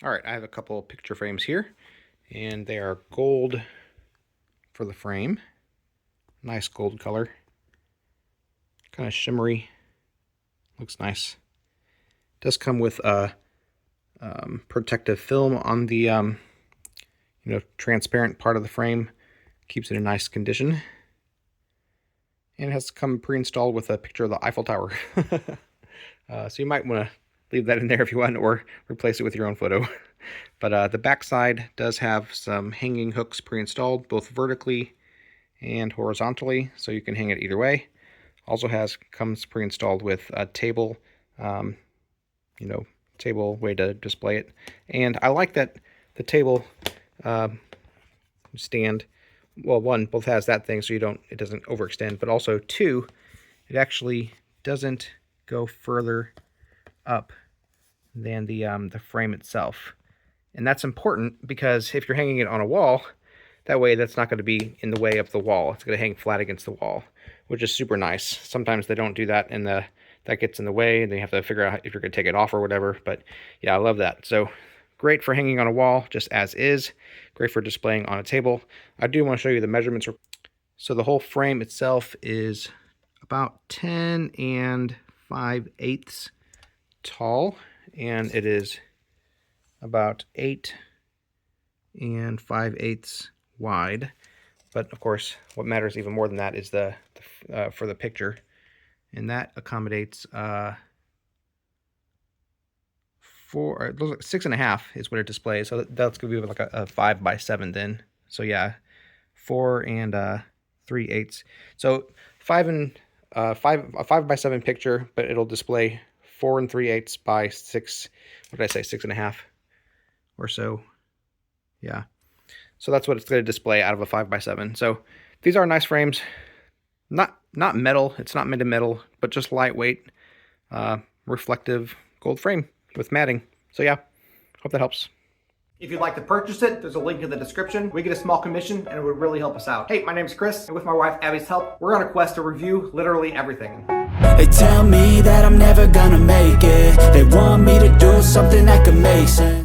All right, I have a couple picture frames here, and they are gold for the frame. Nice gold color. Kind of shimmery. Looks nice. Does come with a protective film on the transparent part of the frame. Keeps it in nice condition. And it has come pre-installed with a picture of the Eiffel Tower. So you might want to leave that in there if you want, or replace it with your own photo. But the back side does have some hanging hooks pre-installed, both vertically and horizontally, so you can hang it either way. Also comes pre-installed with a table, table way to display it. And I like that the table stand, well, one, both has that thing so it doesn't overextend, but also two, it actually doesn't go further up than the frame itself. And that's important because if you're hanging it on a wall, that way that's not going to be in the way of the wall. It's going to hang flat against the wall, which is super nice. Sometimes they don't do that, and that gets in the way, and then you have to figure out if you're going to take it off or whatever. But yeah, I love that. So great for hanging on a wall just as is. Great for displaying on a table. I do want to show you the measurements. So the whole frame itself is about 10 5/8 tall, and it is about 8 5/8 wide. But of course, what matters even more than that is the for the picture, and that accommodates 6.5 is what it displays. So that's gonna be like a 5/7 then. So yeah, 4 3/8. So 5 by 7 picture, but it'll display 4 3/8 by 6. What did I say? 6.5 or so. Yeah. So that's what it's going to display out of a 5x7. So these are nice frames. Not metal. It's not made of metal, but just lightweight, reflective gold frame with matting. So yeah, hope that helps. If you'd like to purchase it, there's a link in the description. We get a small commission, and it would really help us out. Hey, my name's Chris, and with my wife Abby's help, we're on a quest to review literally everything. They tell me that I'm never gonna make it. They want me to do something that could make sense.